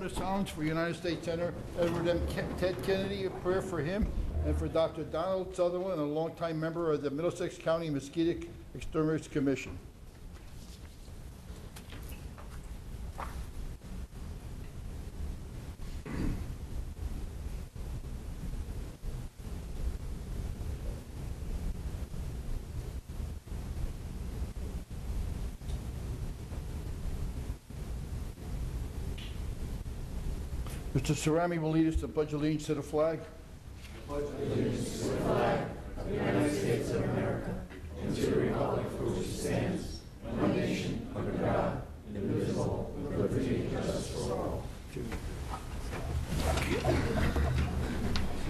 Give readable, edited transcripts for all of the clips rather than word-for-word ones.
of silence for United States Senator Edward M. Ted Kennedy, a prayer for him, and for Dr. Donald Sutherland, a longtime member of the Middlesex County Mosquito Exterminators Commission. Mr. Cerami will lead us to pledge allegiance to the flag. I pledge allegiance to the flag of the United States of America and to the republic for which it stands, one nation, under God, indivisible, with liberty and justice for all.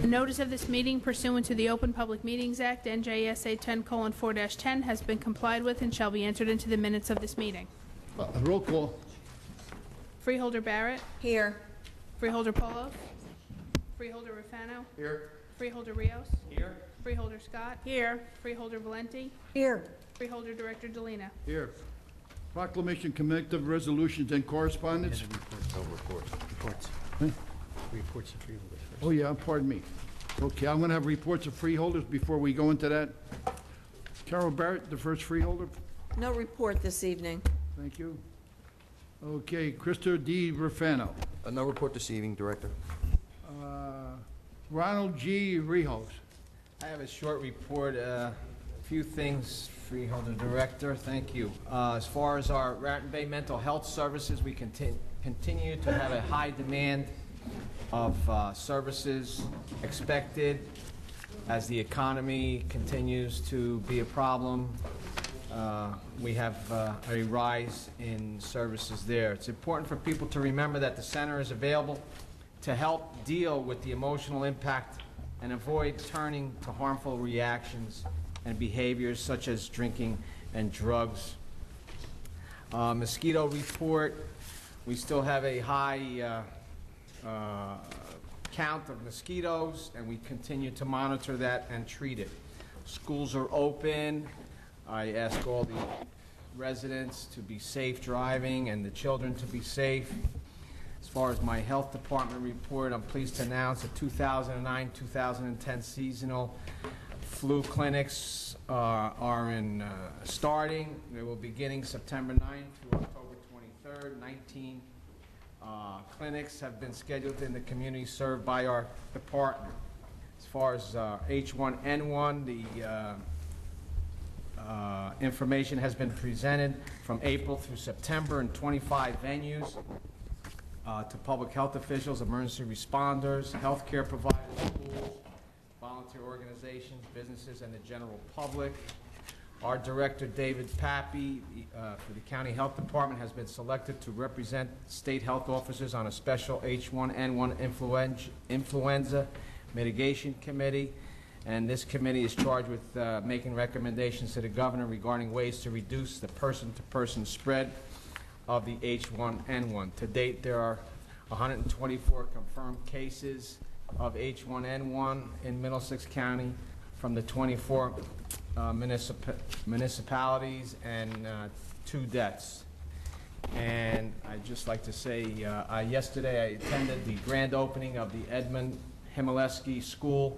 The notice of this meeting pursuant to the Open Public Meetings Act, NJSA 10:4-10, has been complied with and shall be entered into the minutes of this meeting. Roll call. Freeholder Barrett. Here. Freeholder Polo. Freeholder Rufano. Here. Freeholder Rios. Here. Freeholder Scott. Here. Freeholder Valenti. Here. Freeholder Director Delina. Here. Proclamation, connective resolutions, and correspondence. Reports. Huh? Reports of freeholders first. Oh, yeah, pardon me. Okay, I'm going to have reports of freeholders before we go into that. Carol Barrett, the first freeholder. No report this evening. Thank you. Okay, Krista D. Rufano. No report this evening, Director. Ronald G. Rehos. I have a short report, a few things, Freeholder Director, thank you. As far as our Raritan Bay Mental Health Services, we continue to have a high demand of services expected as the economy continues to be a problem. We have a rise in services there. It's important for people to remember that the center is available to help deal with the emotional impact and avoid turning to harmful reactions and behaviors such as drinking and drugs. Mosquito report, we still have a high count of mosquitoes, and we continue to monitor that and treat it. Schools are open. I ask all the residents to be safe driving and the children to be safe. As far as my health department report, I'm pleased to announce that 2009-2010 seasonal flu clinics are starting. They will be beginning September 9th to October 23rd. 19 clinics have been scheduled in the community served by our department. As far as H1N1, the information has been presented from April through September in 25 venues to public health officials, emergency responders, healthcare providers, schools, volunteer organizations, businesses, and the general public. Our director, David Pappy, for the County Health Department, has been selected to represent state health officers on a special H1N1 influenza mitigation committee. And this committee is charged with making recommendations to the governor regarding ways to reduce the person-to-person spread of the H1N1. To date, there are 124 confirmed cases of H1N1 in Middlesex County from the 24 municipalities and 2 deaths. And I'd just like to say, yesterday I attended the grand opening of the Edmund Himaleski School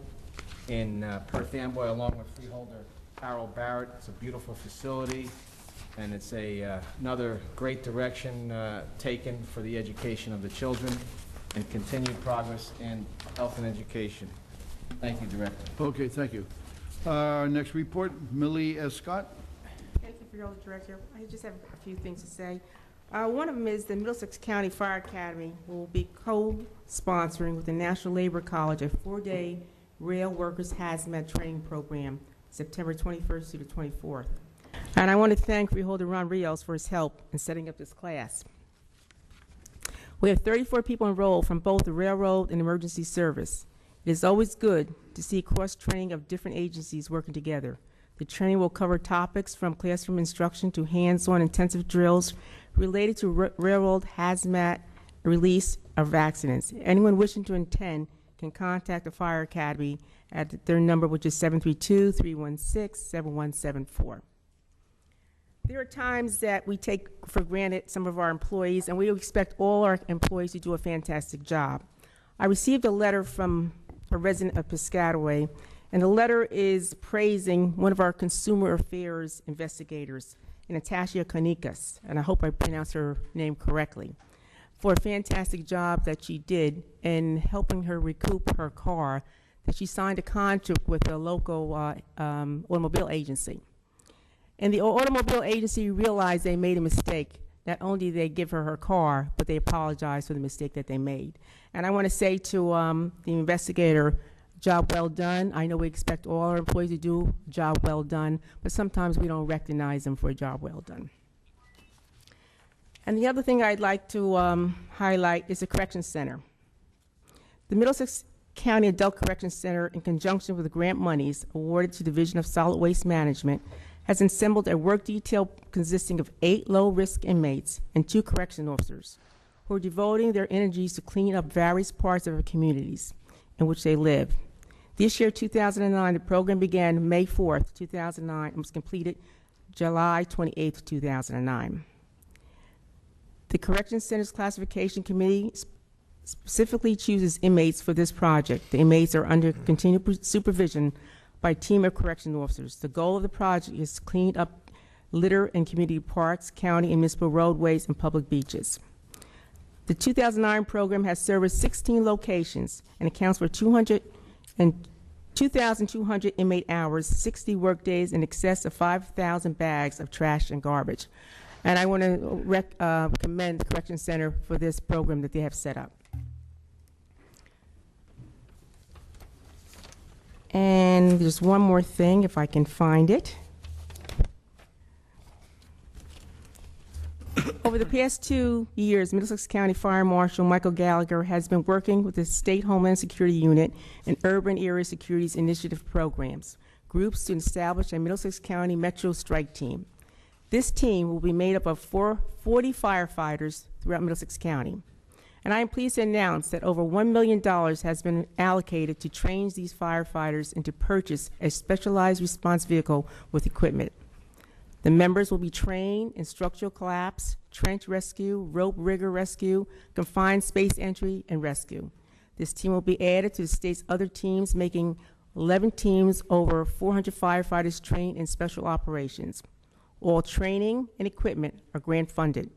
in Perth Amboy, along with freeholder Carol Barrett. It's a beautiful facility, and it's another great direction taken for the education of the children and continued progress in health and education. Thank you, Director. Okay, thank you. Next report, Millie S. Scott. Thank you, Freeholder Director. I just have a few things to say. One of them is the Middlesex County Fire Academy will be co-sponsoring with the National Labor College a 4-day rail workers hazmat training program, September 21st through the 24th. And I want to thank Freeholder Ron Rios for his help in setting up this class. We have 34 people enrolled from both the railroad and emergency service. It is always good to see cross-training of different agencies working together. The training will cover topics from classroom instruction to hands-on intensive drills related to railroad hazmat release of accidents. Anyone wishing to attend can contact the Fire Academy at their number, which is 732-316-7174. There are times that we take for granted some of our employees, and we expect all our employees to do a fantastic job. I received a letter from a resident of Piscataway, and the letter is praising one of our consumer affairs investigators, Natasha Konikas, and I hope I pronounced her name correctly, for a fantastic job that she did in helping her recoup her car, that she signed a contract with a local automobile agency. And the automobile agency realized they made a mistake. Not only did they give her her car, but they apologized for the mistake that they made. And I want to say to the investigator, job well done. I know we expect all our employees to do a job well done, but sometimes we don't recognize them for a job well done. And the other thing I'd like to highlight is the Correction Center. The Middlesex County Adult Correction Center, in conjunction with the grant monies awarded to the Division of Solid Waste Management, has assembled a work detail consisting of 8 low-risk inmates and 2 correction officers who are devoting their energies to clean up various parts of our communities in which they live. This year, 2009, the program began May 4th, 2009, and was completed July 28th, 2009. The Correction Center's Classification Committee specifically chooses inmates for this project. The inmates are under continued supervision by a team of correction officers. The goal of the project is to clean up litter in community parks, county and municipal roadways, and public beaches. The 2009 program has serviced 16 locations and accounts for 2,200 inmate hours, 60 work days, in excess of 5,000 bags of trash and garbage. And I want to commend the Correction Center for this program that they have set up. And there's one more thing, if I can find it. Over the past 2 years, Middlesex County Fire Marshal Michael Gallagher has been working with the State Homeland Security Unit and Urban Area Securities Initiative programs, groups to establish a Middlesex County Metro Strike Team. This team will be made up of 40 firefighters throughout Middlesex County. And I am pleased to announce that over $1 million has been allocated to train these firefighters and to purchase a specialized response vehicle with equipment. The members will be trained in structural collapse, trench rescue, rope rigger rescue, confined space entry, and rescue. This team will be added to the state's other teams, making 11 teams, over 400 firefighters trained in special operations. All training and equipment are grant funded.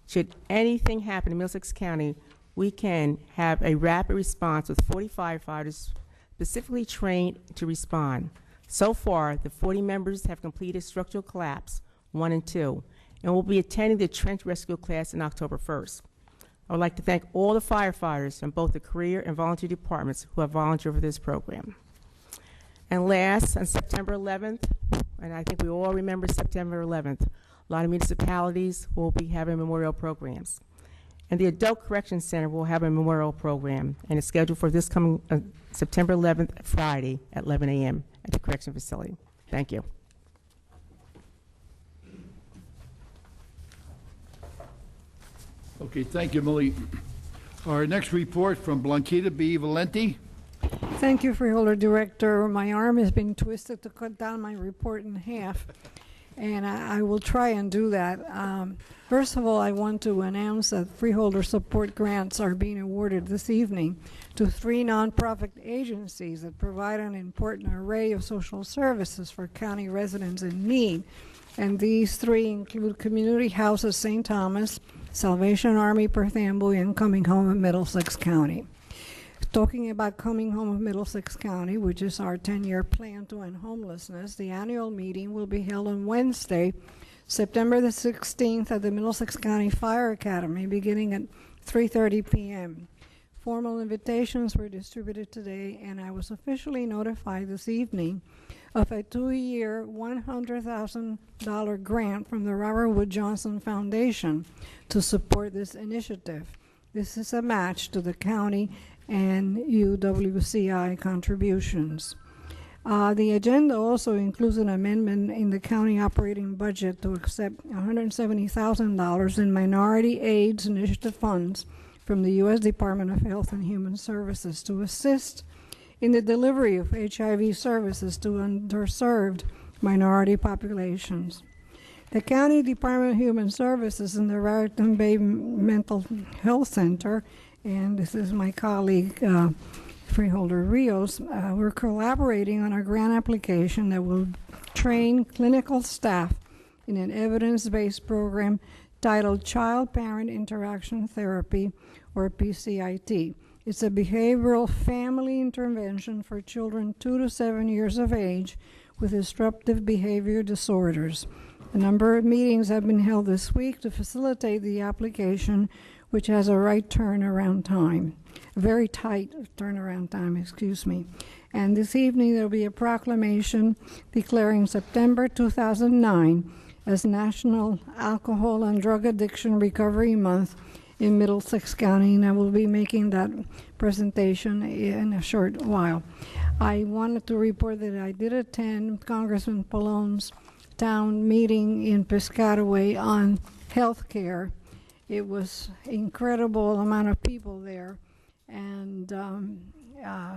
Should anything happen in Middlesex County, we can have a rapid response with 40 firefighters specifically trained to respond. So far, the 40 members have completed structural collapse 1 and 2, and will be attending the trench rescue class on October 1st. I would like to thank all the firefighters from both the career and volunteer departments who have volunteered for this program. And last, on September 11th, and I think we all remember September 11th, a lot of municipalities will be having memorial programs. And the Adult Correction Center will have a memorial program, and it's scheduled for this coming September 11th, Friday, at 11 a.m. at the correction facility. Thank you. Okay, thank you, Millie. Our next report from Blanquita B. Valenti. Thank you, Freeholder Director. My arm has been twisted to cut down my report in half, and I will try and do that. First of all, I want to announce that freeholder support grants are being awarded this evening to 3 nonprofit agencies that provide an important array of social services for county residents in need. And these 3 include Community House of St. Thomas, Salvation Army Perth Amboy, and Coming Home of Middlesex County. Talking about Coming Home of Middlesex County, which is our 10-year plan to end homelessness, the annual meeting will be held on Wednesday, September the 16th at the Middlesex County Fire Academy, beginning at 3:30 p.m. Formal invitations were distributed today, and I was officially notified this evening of a 2-year, $100,000 grant from the Robert Wood Johnson Foundation to support this initiative. This is a match to the county and UWCI contributions. The agenda also includes an amendment in the county operating budget to accept $170,000 in Minority AIDS Initiative funds from the U.S. Department of Health and Human Services to assist in the delivery of HIV services to underserved minority populations. The County Department of Human Services and the Raritan Bay Mental Health Center, and this is my colleague, Freeholder Rios, we're collaborating on a grant application that will train clinical staff in an evidence-based program titled Child-Parent Interaction Therapy, or PCIT. It's a behavioral family intervention for children 2 to 7 years of age with disruptive behavior disorders. A number of meetings have been held this week to facilitate the application, which has a right turnaround time, a very tight turnaround time, excuse me. And this evening there will be a proclamation declaring September 2009 as National Alcohol and Drug Addiction Recovery Month in Middlesex County, and I will be making that presentation in a short while. I wanted to report that I did attend Congressman Palome's town meeting in Piscataway on health care. It was incredible amount of people there, and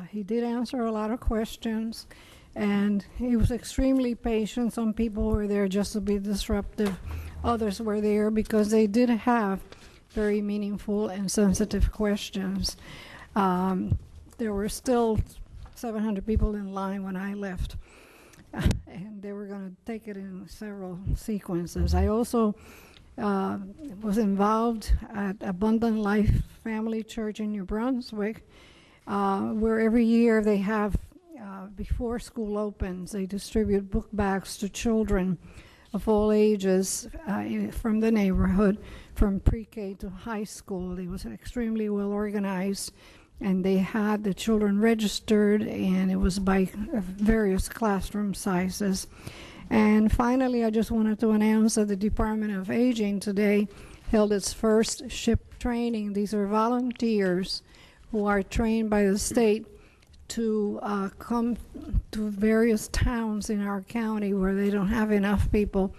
he did answer a lot of questions, and he was extremely patient. Some people were there just to be disruptive. Others were there because they did have very meaningful and sensitive questions. There were still 700 people in line when I left, and they were going to take it in several sequences. I also was involved at Abundant Life Family Church in New Brunswick, where every year they have, before school opens, they distribute book bags to children of all ages from the neighborhood, from pre-K to high school. It was extremely well organized, and they had the children registered, and it was by various classroom sizes. And finally, I just wanted to announce that the Department of Aging today held its first SHIP training. These are volunteers who are trained by the state to come to various towns in our county where they don't have enough people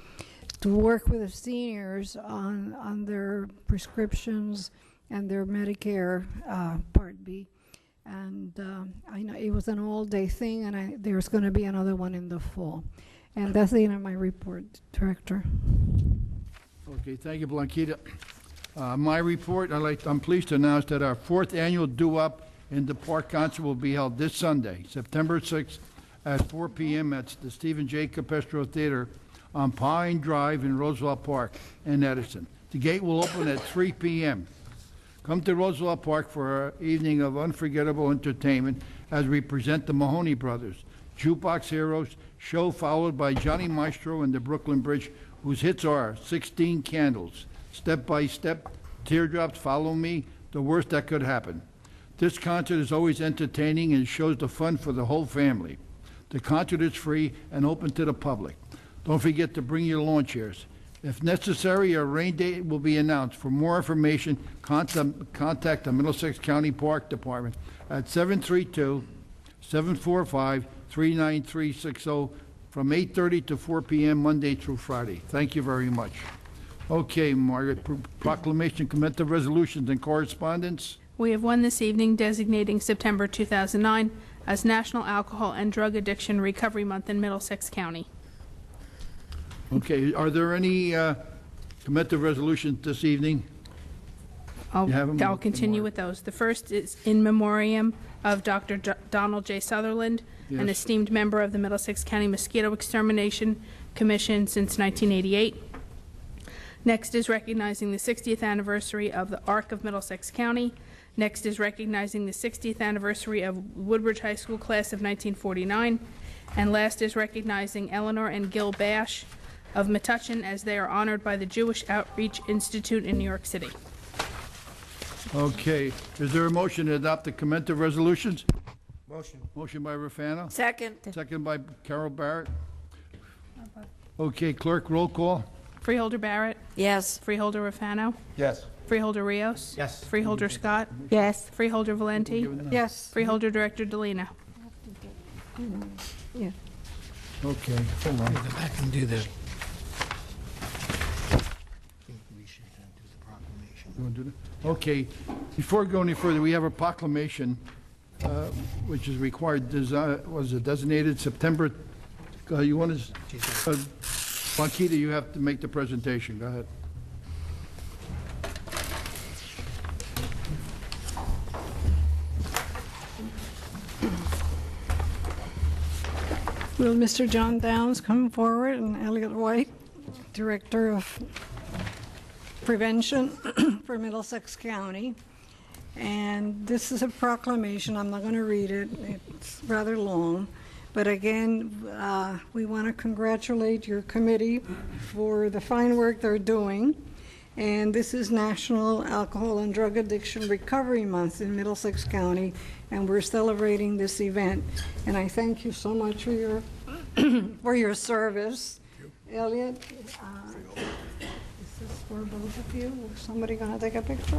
to work with the seniors on their prescriptions and their Medicare Part B. And I know it was an all-day thing, and there's going to be another one in the fall. And that's the end of my report, Director. Okay, thank you, Blanquita. My report, I'm pleased to announce that our 4th annual doo-wop in the Park Concert will be held this Sunday, September 6th at 4 p.m. at the Stephen J. Capestro Theater on Pine Drive in Roosevelt Park in Edison. The gate will open at 3 p.m. Come to Roosevelt Park for an evening of unforgettable entertainment as we present the Mahoney Brothers, Jukebox Heroes, show followed by Johnny Maestro and the Brooklyn Bridge, whose hits are 16 Candles, Step by Step, Teardrops, Follow Me, The Worst That Could Happen. This concert is always entertaining and shows the fun for the whole family. The concert is free and open to the public. Don't forget to bring your lawn chairs. If necessary, a rain date will be announced. For more information, contact the Middlesex County Park Department at 732-745-39360 from 8:30 to 4 p.m. Monday through Friday. Thank you very much. Okay, Margaret, proclamation, commencement resolutions, and correspondence. We have one this evening designating September 2009 as National Alcohol and Drug Addiction Recovery Month in Middlesex County. Okay, are there any commencement resolutions this evening? You have 'em? I'll continue with those. The first is in memoriam of Dr. Donald J. Sutherland, an Yes. esteemed member of the Middlesex County Mosquito Extermination Commission since 1988. Next is recognizing the 60th anniversary of the Arc of Middlesex County. Next is recognizing the 60th anniversary of Woodbridge High School class of 1949. And last is recognizing Eleanor and Gil Bash of Metuchen as they are honored by the Jewish Outreach Institute in New York City. Okay, is there a motion to adopt the commencement resolutions? Motion. Motion by Rafano, Second. second by Carol Barrett. Okay, clerk, roll call. Freeholder Barrett, Yes. Freeholder Rafano, Yes. Freeholder Rios, Yes. Freeholder Scott, Yes. Freeholder Valenti, Yes. Freeholder Director Delina. Yeah. Okay, hold on. Go back and do the. I think we should do the proclamation. You want to do that? Okay, before going any further, we have a proclamation, which is required, was it designated September, you want to, Blanquita, you have to make the presentation. Go ahead. Will Mr. John Downs come forward, and Elliot White, Director of Prevention for Middlesex County. And this is a proclamation. I'm not going to read it. It's rather long. But again, we want to congratulate your committee for the fine work they're doing. And this is National Alcohol and Drug Addiction Recovery Month in Middlesex County, and we're celebrating this event. And I thank you so much for your for your service. Elliot, is this for both of you? Is somebody going to take a picture?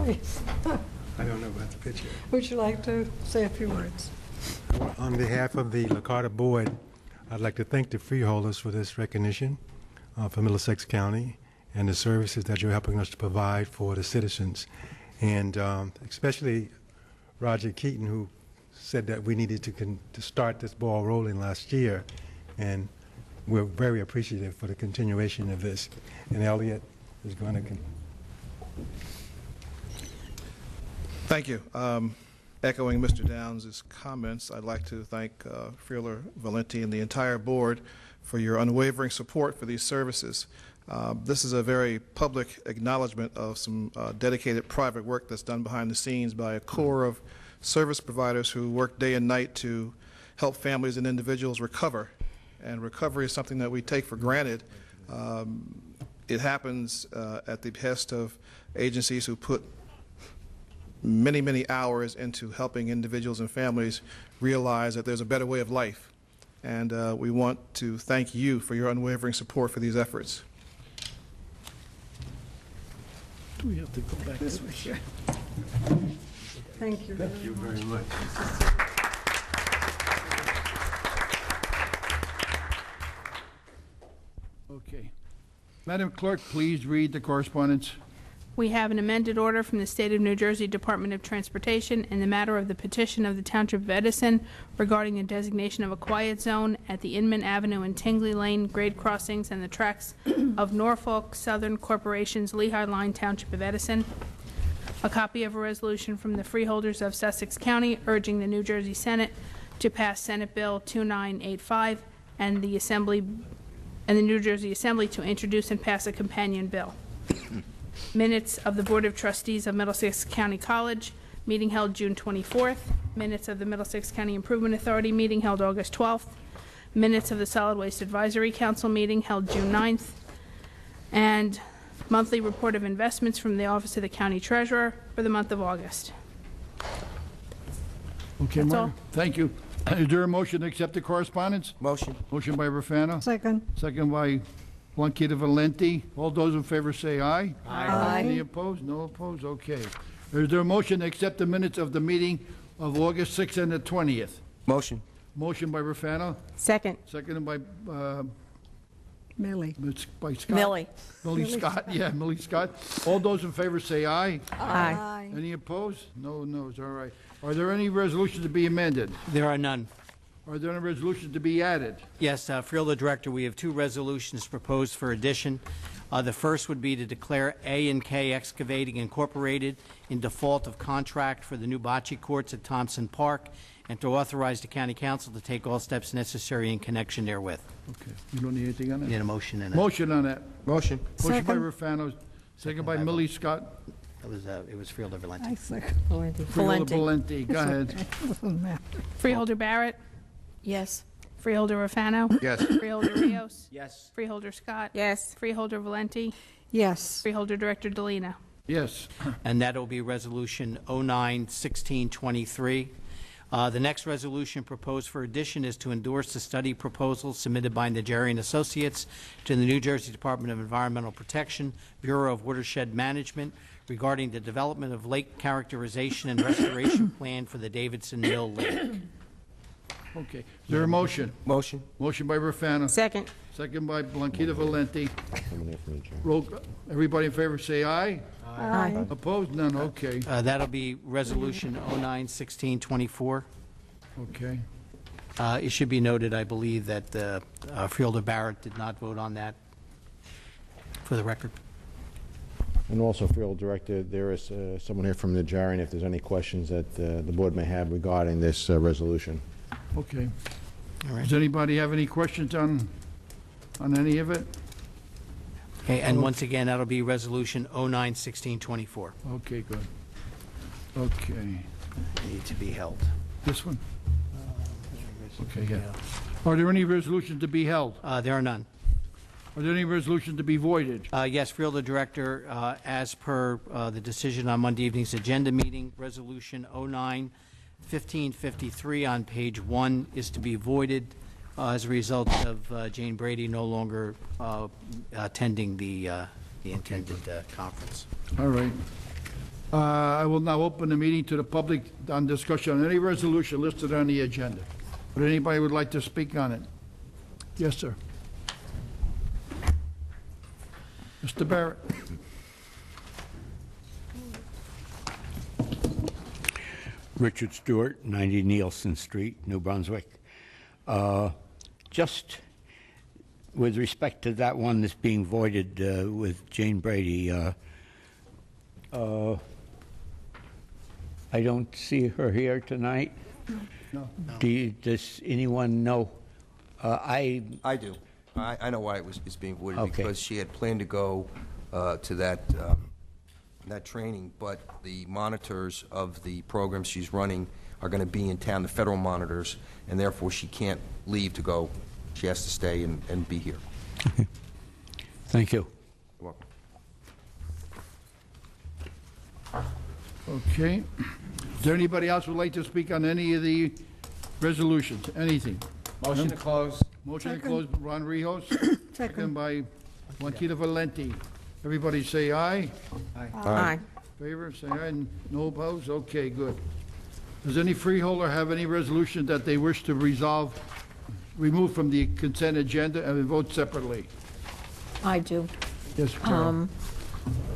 I don't know about the picture. Would you like to say a few words? On behalf of the LaCarta Board, I'd like to thank the Freeholders for this recognition for Middlesex County and the services that you're helping us to provide for the citizens. And especially Roger Keaton, who said that we needed to start this ball rolling last year. And we're very appreciative for the continuation of this. And Elliot is going to... Thank you. Echoing Mr. Downs' comments, I'd like to thank Freeholder Valenti and the entire board for your unwavering support for these services. This is a very public acknowledgement of some dedicated private work that's done behind the scenes by a core of service providers who work day and night to help families and individuals recover. And recovery is something that we take for granted. It happens at the behest of agencies who put many, many hours into helping individuals and families realize that there's a better way of life. And we want to thank you for your unwavering support for these efforts. Do we have to go back this way? Sure. Thank you. Thank you very much. Okay. Madam Clerk, please read the correspondence. We have an amended order from the State of New Jersey Department of Transportation in the matter of the petition of the Township of Edison regarding the designation of a quiet zone at the Inman Avenue and Tingley Lane grade crossings and the tracks of Norfolk Southern Corporation's Lehigh Line Township of Edison. A copy of a resolution from the Freeholders of Sussex County urging the New Jersey Senate to pass Senate Bill 2985 and the New Jersey Assembly to introduce and pass a companion bill. Minutes of the Board of Trustees of Middlesex County College, meeting held June 24th. Minutes of the Middlesex County Improvement Authority, meeting held August 12th. Minutes of the Solid Waste Advisory Council, meeting held June 9th. And monthly report of investments from the Office of the County Treasurer for the month of August. Okay, That's Mayor. all. Thank you. Is there a motion to accept the correspondence? Motion. Motion by Rafano. Second. Second by Blanquita Valenti. All those in favor say aye. Aye. Any opposed? No opposed? Okay. Is there a motion to accept the minutes of the meeting of August 6th and the 20th? Motion. Motion by Rafano. Second. Seconded by Millie. Scott. Millie. Millie Scott. Yeah, Millie Scott. All those in favor say aye. Aye. Any opposed? No no's. All right. Are there any resolutions to be amended? There are none. Are there any resolutions to be added? Yes, Freeholder Director, we have two resolutions proposed for addition. The first would be to declare A&K Excavating Incorporated in default of contract for the new bocce courts at Thompson Park, and to authorize the County Council to take all steps necessary in connection therewith. Okay. You don't need anything on Need that? a motion and Motion on that. Motion. Motion by Second. Rafano, second by Millie Scott. it was Freeholder Valenti. I second. Freeholder Valenti. Valenti. Go ahead. Doesn't matter. Freeholder Barrett, Yes. Freeholder Rafano, Yes. Freeholder Rios, Yes. Freeholder Scott, Yes. Freeholder Valenti, Yes. Freeholder Director Delina. Yes. And that'll be Resolution 09-1623. The next resolution proposed for addition is to endorse the study proposal submitted by Najarian Associates to the New Jersey Department of Environmental Protection, Bureau of Watershed Management, regarding the development of lake characterization and restoration plan for the Davidson Mill Lake. Okay. Is there a motion? Motion. Motion by Rafano. Second. Second by Blanquita Valenti. Roll. Everybody in favor say aye. Aye. Opposed? None. Okay. That'll be Resolution 09-1624. Okay. It should be noted, I believe, that Freeholder Barrett did not vote on that. for the record. And also, Field Director, there is someone here from the Najarian if there's any questions that the board may have regarding this resolution. Okay. All right. Does anybody have any questions on any of it? Okay, and once again, that'll be Resolution 09-1624. Okay, good. Okay. Need to be held. This one? Okay, yeah. Are there any resolutions to be held? There are none. Are there any resolutions to be voided? Yes, Freeholder Director, as per the decision on Monday evening's agenda meeting, Resolution 09-1553 on page 1 is to be voided as a result of Jane Brady no longer attending the intended conference. All right. I will now open the meeting to the public on discussion on any resolution listed on the agenda. Would anybody would like to speak on it? Yes, sir. Mr. Barrett. Richard Stewart, 90 Nielsen Street, New Brunswick. Just with respect to that one that's being voided with Jane Brady, I don't see her here tonight. No. Does anyone know? I do. I know why it's being voided, Okay. because she had planned to go to that training, but the monitors of the program she's running are going to be in town, the federal monitors, and therefore she can't leave to go. She has to stay and be here. Okay. Thank you. You're welcome. Okay. Is there anybody else who would like to speak on any of the resolutions? Anything? Motion to close. Motion to close, Ron Rijos. Second by Juanita Valenti. Everybody say aye. Aye. Favor, say aye. No opposed? Okay, good. Does any freeholder have any resolution that they wish to remove from the consent agenda and vote separately? I do. Yes, Carol.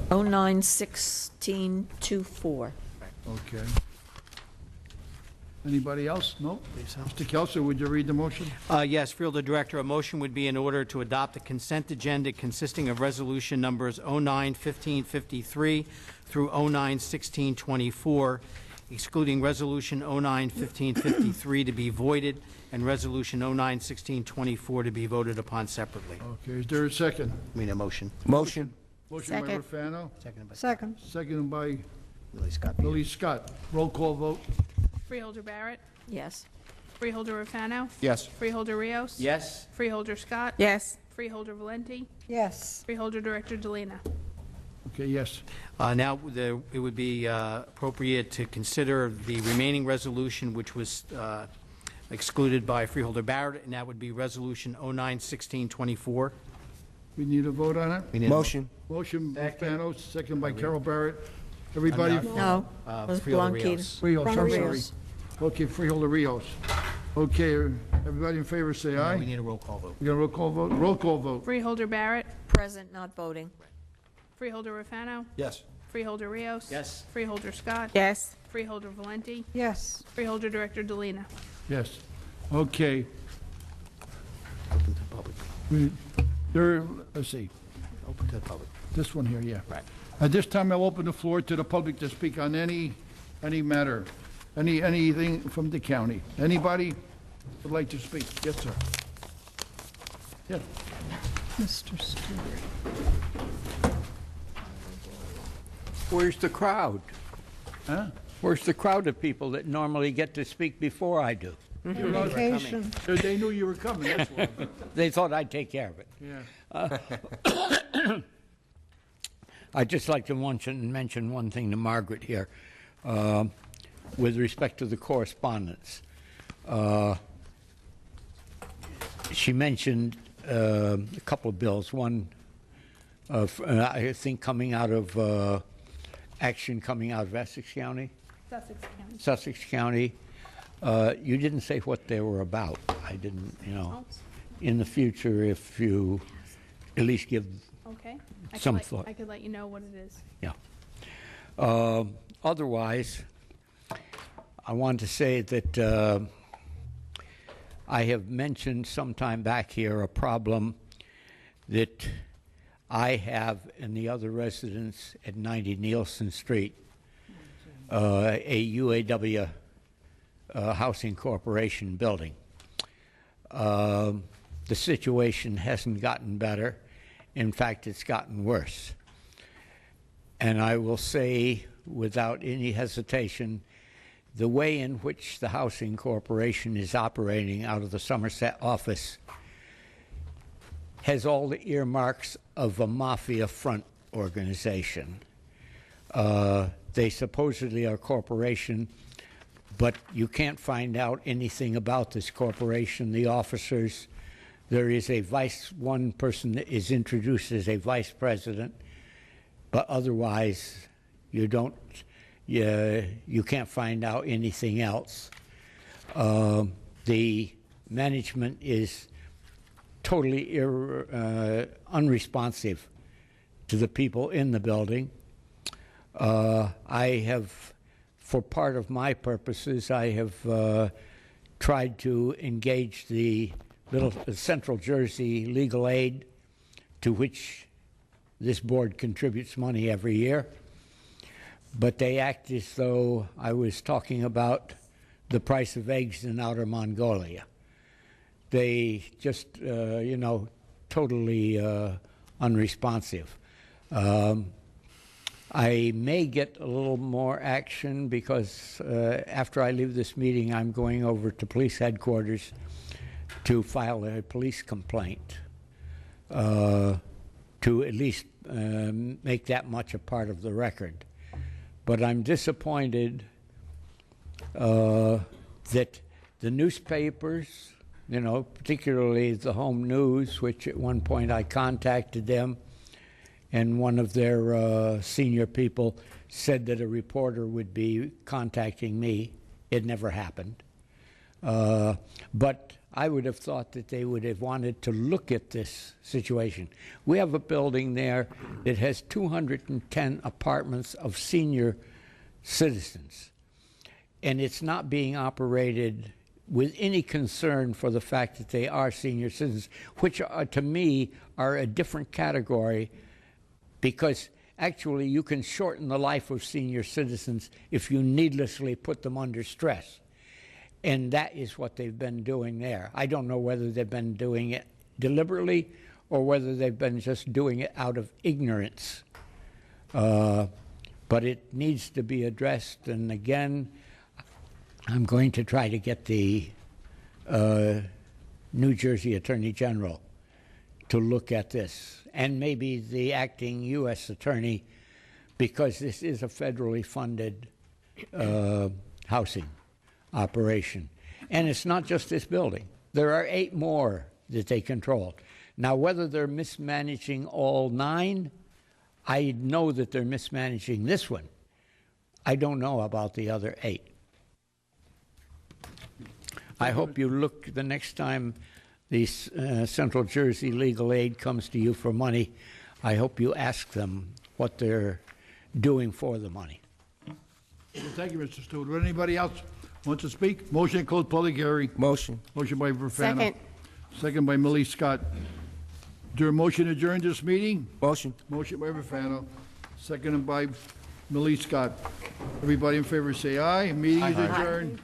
09-1624. Okay. Anybody else? No? Mr. Kelso, would you read the motion? Yes, Freeholder Director, a motion would be in order to adopt the consent agenda consisting of resolution numbers 09-1553 through 09-1624, excluding resolution 09-1553 to be voided and resolution 09-1624 to be voted upon separately. Okay, is there a second? I mean, a motion. Motion. Motion by Rufano, Second. seconded by Lily Scott. Billy Scott. Roll call vote. Freeholder Barrett. Yes. Freeholder Rufano. Yes. Freeholder Rios. Yes. Freeholder Scott. Yes. Freeholder Valenti. Yes. Freeholder Director Delina. Okay, yes. Now, it would be appropriate to consider the remaining resolution, which was excluded by Freeholder Barrett, and that would be Resolution 09-1624. We need a vote on it? We need a Motion. Motion by Rufano, second by Carol Barrett. Everybody? No. Was Freeholder Blanquita. Rios. Rios, I'm sorry. Rios. Okay, Freeholder Rios. Okay, everybody in favor say Now aye. we need a roll call vote. We got a roll call vote? Roll call vote. Freeholder Barrett. Present, not voting. Freeholder Rufano. Yes. Freeholder Rios. Yes. Freeholder Scott. Yes. Freeholder Valenti. Yes. Freeholder Director Delina. Yes. Okay. Open to the public. Let's see, Open to the public. this one here, yeah. Right. At this time, I'll open the floor to the public to speak on any matter, anything from the county. Anybody would like to speak? Yes, sir. Yes. Mr. Stewart. Where's the crowd? Huh? Where's the crowd of people that normally get to speak before I do? You're on Vacation. They knew you were coming, that's why. They thought I'd take care of it. Yeah. I'd just like to mention one thing to Margaret here with respect to the correspondence. She mentioned a couple of bills. One, I think, coming out of action coming out of Essex County, Sussex County. Sussex County. You didn't say what they were about. I didn't, in the future, if you at least give Okay. some thought. I could let you know what it is. Yeah. Otherwise, I want to say that I have mentioned some time back here a problem that I have and the other residents at 90 Nielsen Street a UAW Housing Corporation building. The situation hasn't gotten better. In fact, it's gotten worse. And I will say, without any hesitation, the way in which the Housing Corporation is operating out of the Somerset office has all the earmarks of a mafia front organization. They supposedly are a corporation, but you can't find out anything about this corporation, the officers. There is one person that is introduced as a vice president, but otherwise you can't find out anything else. The management is totally unresponsive to the people in the building. I have, for part of my purposes, I have tried to engage the Central Jersey Legal Aid, to which this board contributes money every year. But they act as though I was talking about the price of eggs in Outer Mongolia. They just, totally unresponsive. I may get a little more action because after I leave this meeting, I'm going over to police headquarters to file a police complaint to at least make that much a part of the record. But I'm disappointed that the newspapers, particularly the Home News, which at one point I contacted them, and one of their senior people said that a reporter would be contacting me. It never happened. But I would have thought that they would have wanted to look at this situation. We have a building there that has 210 apartments of senior citizens, and it's not being operated with any concern for the fact that they are senior citizens, which are, to me, are a different category, because actually you can shorten the life of senior citizens if you needlessly put them under stress. And that is what they've been doing there. I don't know whether they've been doing it deliberately or whether they've been just doing it out of ignorance. But it needs to be addressed. And again, I'm going to try to get the New Jersey Attorney General to look at this, and maybe the acting U.S. Attorney, because this is a federally funded housing operation. And it's not just this building. There are 8 more that they control. Now, whether they're mismanaging all 9, I know that they're mismanaging this one. I don't know about the other 8. I hope you look the next time the Central Jersey Legal Aid comes to you for money. I hope you ask them what they're doing for the money. Well, thank you, Mr. Stewart. Would anybody else want to speak? Motion to close public hearing. Motion. Motion by Verfano. Second. Second by Millie Scott. Is there a motion to adjourn this meeting? Motion. Motion by Verfano. Seconded by Millie Scott. Everybody in favor say aye. Meeting is adjourned.